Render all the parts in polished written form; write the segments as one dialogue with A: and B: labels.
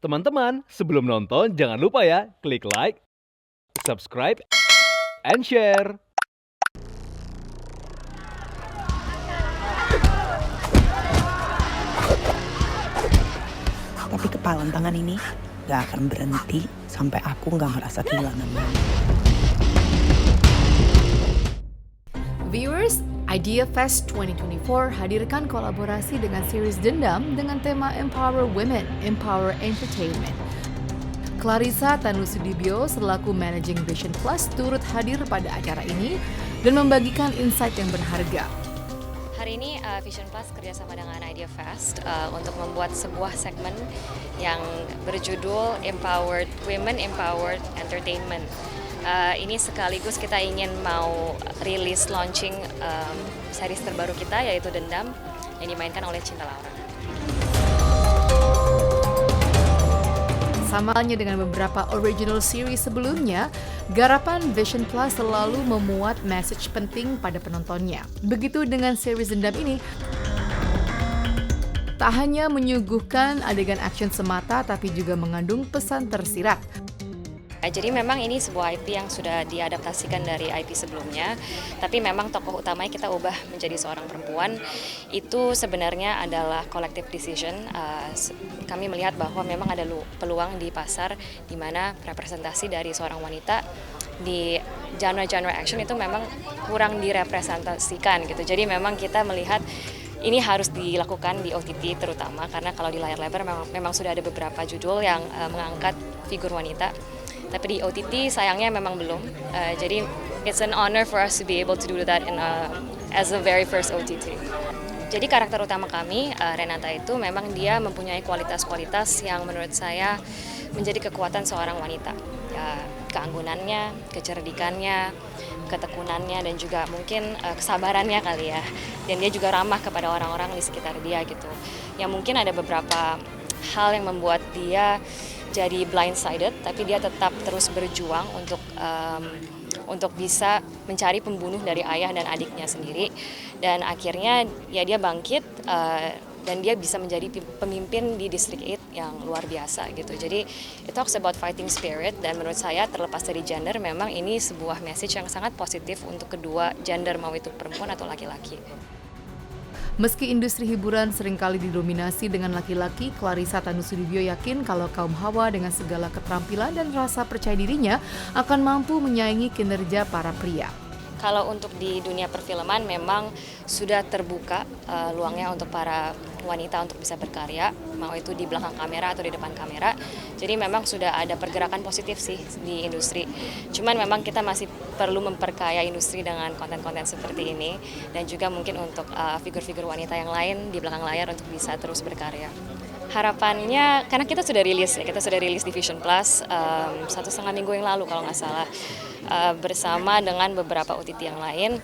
A: Teman-teman, sebelum nonton jangan lupa ya, klik like, subscribe, and share.
B: Tapi kepalan tangan ini gak akan berhenti sampai aku gak ngerasa kehilangan mama.
C: Viewers, Idea Fest 2024 hadirkan kolaborasi dengan series Dendam dengan tema Empower Women, Empower Entertainment. Clarissa Tanusudibyo selaku Managing Vision Plus turut hadir pada acara ini dan membagikan insight yang berharga.
D: Hari ini Vision Plus kerjasama dengan Idea Fest untuk membuat sebuah segmen yang berjudul Empowered Women, Empowered Entertainment. Ini sekaligus kita ingin mau rilis launching series terbaru kita yaitu Dendam yang dimainkan oleh Cinta Laura.
C: Sama halnya dengan beberapa original series sebelumnya, garapan Vision Plus selalu memuat message penting pada penontonnya. Begitu dengan series Dendam ini, tak hanya menyuguhkan adegan action semata tapi juga mengandung pesan tersirat.
D: Jadi memang ini sebuah IP yang sudah diadaptasikan dari IP sebelumnya, tapi memang tokoh utamanya kita ubah menjadi seorang perempuan. Itu sebenarnya adalah collective decision. Kami melihat bahwa memang ada peluang di pasar di mana representasi dari seorang wanita di genre action itu memang kurang direpresentasikan gitu. Jadi memang kita melihat ini harus dilakukan di OTT terutama karena kalau di layar lebar memang sudah ada beberapa judul yang mengangkat figur wanita. Tapi di OTT sayangnya memang belum. Jadi it's an honor for us to be able to do that as the very first OTT. Jadi karakter utama kami, Renata itu memang dia mempunyai kualitas-kualitas yang menurut saya menjadi kekuatan seorang wanita. Keanggunannya, kecerdikannya, ketekunannya, dan juga mungkin kesabarannya kali ya. Dan dia juga ramah kepada orang-orang di sekitar dia gitu. Ya mungkin ada beberapa hal yang membuat dia jadi blindsided, tapi dia tetap terus berjuang untuk bisa mencari pembunuh dari ayah dan adiknya sendiri. Dan akhirnya ya dia bangkit dan dia bisa menjadi pemimpin di District 8 yang luar biasa gitu. Jadi it talks about fighting spirit dan menurut saya terlepas dari gender memang ini sebuah message yang sangat positif untuk kedua gender mau itu perempuan atau laki-laki.
C: Meski industri hiburan seringkali didominasi dengan laki-laki, Clarissa Tanusudibyo yakin kalau kaum hawa dengan segala keterampilan dan rasa percaya dirinya akan mampu menyaingi kinerja para pria.
D: Kalau untuk di dunia perfilman memang sudah terbuka luangnya untuk para wanita untuk bisa berkarya, mau itu di belakang kamera atau di depan kamera. Jadi memang sudah ada pergerakan positif sih di industri. Cuman memang kita masih perlu memperkaya industri dengan konten-konten seperti ini dan juga mungkin untuk figur-figur wanita yang lain di belakang layar untuk bisa terus berkarya. Harapannya, karena kita sudah rilis di Vision Plus 1,5 minggu yang lalu kalau nggak salah, bersama dengan beberapa OTT yang lain,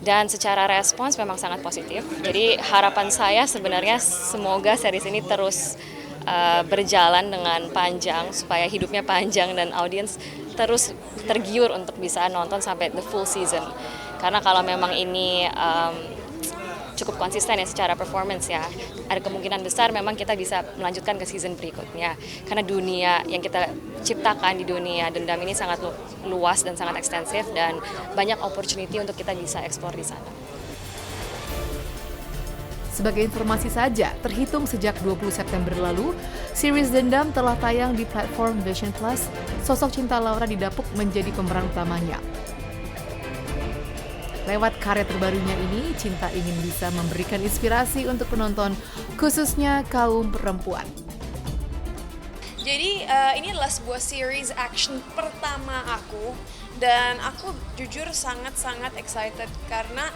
D: dan secara respons memang sangat positif. Jadi harapan saya sebenarnya semoga series ini terus berjalan dengan panjang, supaya hidupnya panjang dan audiens terus tergiur untuk bisa nonton sampai the full season. Karena kalau memang ini cukup konsisten ya secara performance ya, ada kemungkinan besar memang kita bisa melanjutkan ke season berikutnya karena dunia yang kita ciptakan di dunia Dendam ini sangat luas dan sangat ekstensif dan banyak opportunity untuk kita bisa eksplor di sana.
C: Sebagai informasi saja, terhitung sejak 20 September lalu, series Dendam telah tayang di platform Vision Plus. Sosok Cinta Laura didapuk menjadi pemeran utamanya. Lewat karya terbarunya ini, Cinta ingin bisa memberikan inspirasi untuk penonton, khususnya kaum perempuan.
E: Jadi ini adalah sebuah series action pertama aku dan aku jujur sangat-sangat excited karena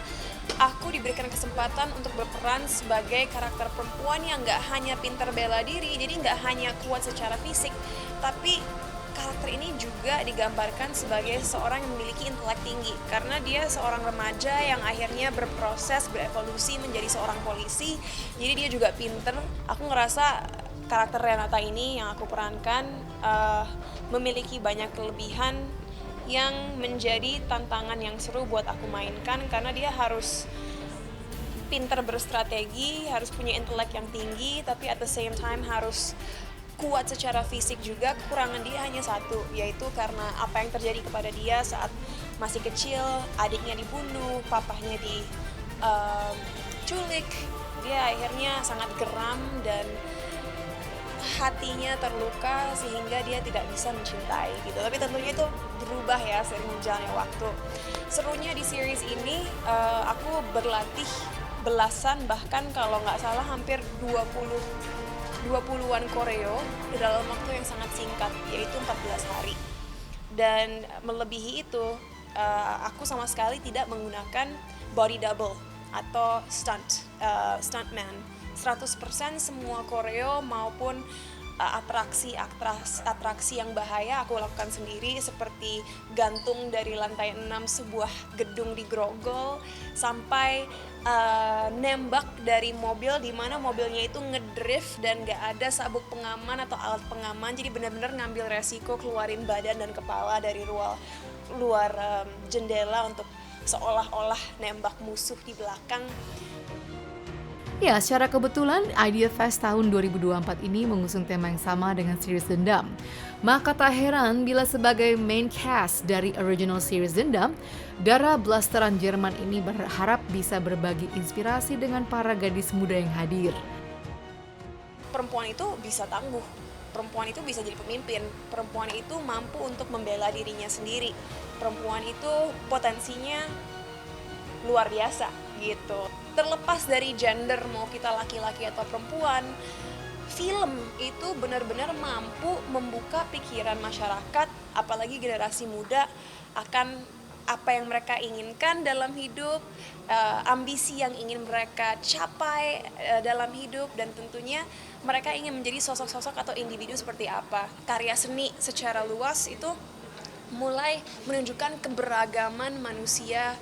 E: aku diberikan kesempatan untuk berperan sebagai karakter perempuan yang nggak hanya pintar bela diri, jadi nggak hanya kuat secara fisik, tapi karakter ini juga digambarkan sebagai seorang yang memiliki intelek tinggi karena dia seorang remaja yang akhirnya berproses berevolusi menjadi seorang polisi. Jadi dia juga pinter. Aku ngerasa karakter Renata ini yang aku perankan memiliki banyak kelebihan yang menjadi tantangan yang seru buat aku mainkan karena dia harus pinter berstrategi, harus punya intelek yang tinggi, tapi at the same time harus kuat secara fisik juga, kekurangan dia hanya satu, yaitu karena apa yang terjadi kepada dia saat masih kecil, adiknya dibunuh, papahnya diculik, dia akhirnya sangat geram dan hatinya terluka sehingga dia tidak bisa mencintai gitu. Tapi tentunya itu berubah ya seiring berjalannya waktu. Serunya di series ini aku berlatih belasan, bahkan kalau nggak salah hampir 20-an koreo dalam waktu yang sangat singkat, yaitu 14 hari. Dan melebihi itu, aku sama sekali tidak menggunakan body double atau stuntman. 100% semua koreo maupun atraksi yang bahaya aku lakukan sendiri, seperti gantung dari lantai 6 sebuah gedung di Grogol sampai nembak dari mobil di mana mobilnya itu ngedrift dan gak ada sabuk pengaman atau alat pengaman, jadi benar-benar ngambil resiko keluarin badan dan kepala dari luar jendela untuk seolah-olah nembak musuh di belakang.
C: Ya, secara kebetulan Idea Fest tahun 2024 ini mengusung tema yang sama dengan series Dendam. Maka tak heran bila sebagai main cast dari original series Dendam, Dara blasteran Jerman ini berharap bisa berbagi inspirasi dengan para gadis muda yang hadir.
E: Perempuan itu bisa tangguh, perempuan itu bisa jadi pemimpin, perempuan itu mampu untuk membela dirinya sendiri, perempuan itu potensinya luar biasa gitu. Terlepas dari gender, mau kita laki-laki atau perempuan, film itu benar-benar mampu membuka pikiran masyarakat, apalagi generasi muda, akan apa yang mereka inginkan dalam hidup, ambisi yang ingin mereka capai dalam hidup, dan tentunya mereka ingin menjadi sosok-sosok atau individu seperti apa. Karya seni secara luas itu mulai menunjukkan keberagaman manusia,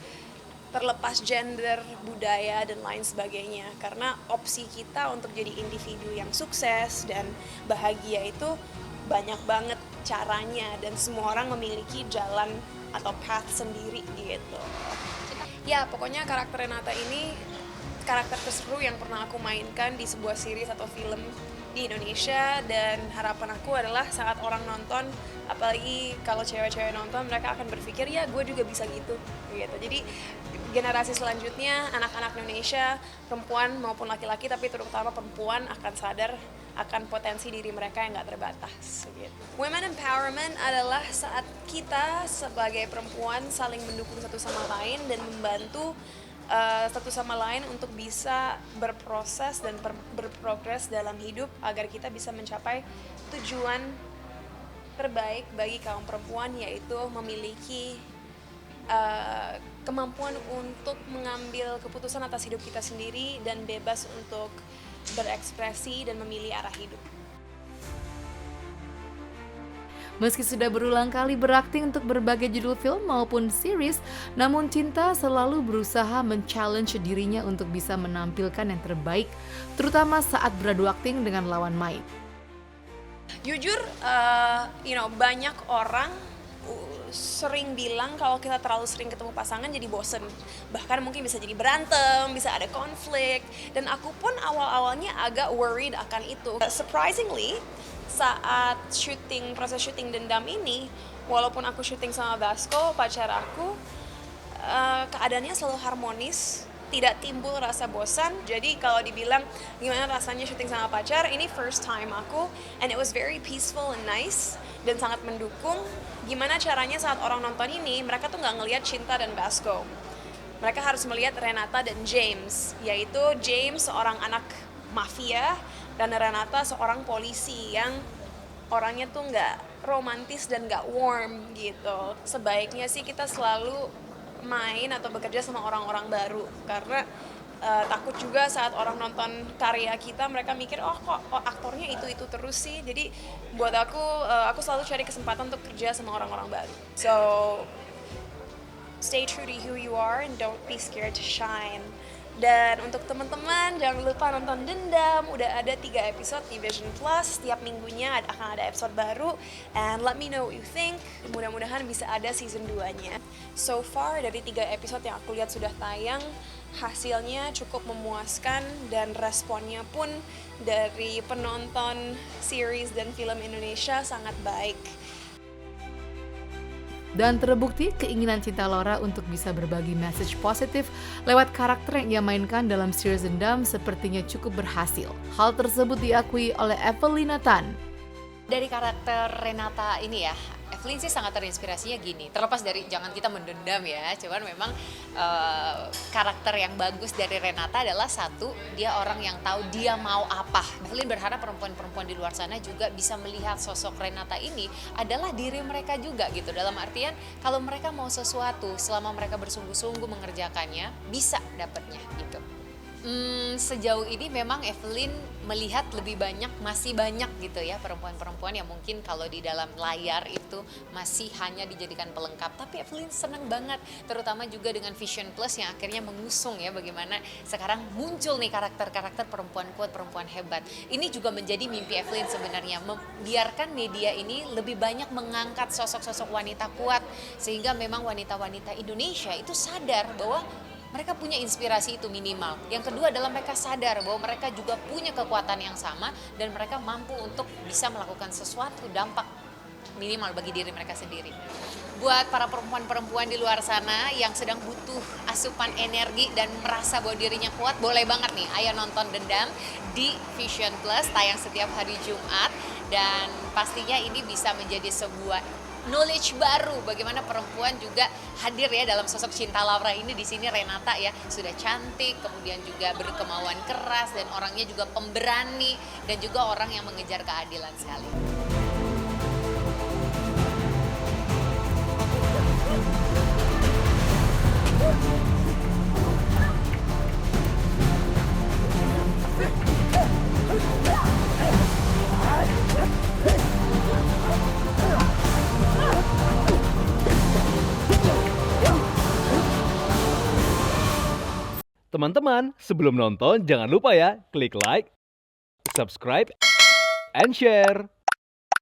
E: terlepas gender, budaya, dan lain sebagainya. Karena opsi kita untuk jadi individu yang sukses dan bahagia itu banyak banget caranya, dan semua orang memiliki jalan atau path sendiri gitu. Ya, pokoknya karakter Renata ini karakter terseru yang pernah aku mainkan di sebuah series atau film di Indonesia, dan harapan aku adalah saat orang nonton, apalagi kalau cewek-cewek nonton, mereka akan berpikir, ya gue juga bisa gitu. Jadi generasi selanjutnya, anak-anak Indonesia, perempuan maupun laki-laki, tapi terutama perempuan, akan sadar akan potensi diri mereka yang gak terbatas gitu. Women empowerment adalah saat kita sebagai perempuan saling mendukung satu sama lain dan membantu satu sama lain untuk bisa berproses dan berprogres dalam hidup agar kita bisa mencapai tujuan terbaik bagi kaum perempuan, yaitu memiliki kemampuan untuk mengambil keputusan atas hidup kita sendiri dan bebas untuk berekspresi dan memilih arah hidup.
C: Meski sudah berulang kali berakting untuk berbagai judul film maupun series, namun Cinta selalu berusaha men-challenge dirinya untuk bisa menampilkan yang terbaik, terutama saat beradu akting dengan lawan main.
E: Jujur, banyak orang sering bilang kalau kita terlalu sering ketemu pasangan jadi bosen, bahkan mungkin bisa jadi berantem, bisa ada konflik, dan aku pun awal-awalnya agak worried akan itu. Surprisingly, saat proses syuting Dendam ini, walaupun aku syuting sama Basko, pacar aku, keadaannya selalu harmonis, tidak timbul rasa bosan. Jadi kalau dibilang gimana rasanya syuting sama pacar, ini first time aku, and it was very peaceful and nice, dan sangat mendukung. Gimana caranya saat orang nonton ini, mereka tuh nggak ngelihat Cinta dan Basko, mereka harus melihat Renata dan James, yaitu James seorang anak mafia dan Renata seorang polisi yang orangnya tuh nggak romantis dan nggak warm gitu. Sebaiknya sih kita selalu main atau bekerja sama orang-orang baru, karena takut juga saat orang nonton karya kita, mereka mikir kok aktornya itu terus sih. Jadi buat aku selalu cari kesempatan untuk kerja sama orang-orang baru. So stay true to who you are and don't be scared to shine. Dan untuk teman-teman jangan lupa nonton Dendam, udah ada 3 episode di Vision Plus, setiap minggunya akan ada episode baru. And let me know what you think, mudah-mudahan bisa ada season 2-nya. So far dari 3 episode yang aku lihat sudah tayang, hasilnya cukup memuaskan dan responnya pun dari penonton series dan film Indonesia sangat baik.
C: Dan terbukti keinginan Cinta Laura untuk bisa berbagi message positif lewat karakter yang ia mainkan dalam series Dendam sepertinya cukup berhasil. Hal tersebut diakui oleh Evelina Tan.
F: Dari karakter Renata ini ya, Evelyn sih sangat terinspirasinya gini, terlepas dari jangan kita mendendam ya, cuman memang karakter yang bagus dari Renata adalah satu, dia orang yang tahu dia mau apa. Evelyn berharap perempuan-perempuan di luar sana juga bisa melihat sosok Renata ini adalah diri mereka juga gitu, dalam artian kalau mereka mau sesuatu, selama mereka bersungguh-sungguh mengerjakannya, bisa dapatnya gitu. Sejauh ini memang Evelyn melihat masih banyak gitu ya perempuan-perempuan yang mungkin kalau di dalam layar itu masih hanya dijadikan pelengkap. Tapi Evelyn senang banget, terutama juga dengan Vision Plus yang akhirnya mengusung ya bagaimana sekarang muncul nih karakter-karakter perempuan kuat, perempuan hebat. Ini juga menjadi mimpi Evelyn sebenarnya, membiarkan media ini lebih banyak mengangkat sosok-sosok wanita kuat sehingga memang wanita-wanita Indonesia itu sadar bahwa mereka punya inspirasi itu minimal. Yang kedua adalah mereka sadar bahwa mereka juga punya kekuatan yang sama dan mereka mampu untuk bisa melakukan sesuatu dampak minimal bagi diri mereka sendiri. Buat para perempuan-perempuan di luar sana yang sedang butuh asupan energi dan merasa bahwa dirinya kuat, boleh banget nih, ayo nonton Dendam di Vision Plus, tayang setiap hari Jumat. Dan pastinya ini bisa menjadi sebuah knowledge baru bagaimana perempuan juga hadir ya dalam sosok Cinta Laura ini. Di sini Renata ya sudah cantik, kemudian juga berkemauan keras dan orangnya juga pemberani dan juga orang yang mengejar keadilan sekali.
A: Teman-teman, sebelum nonton jangan lupa ya klik like, subscribe, and share.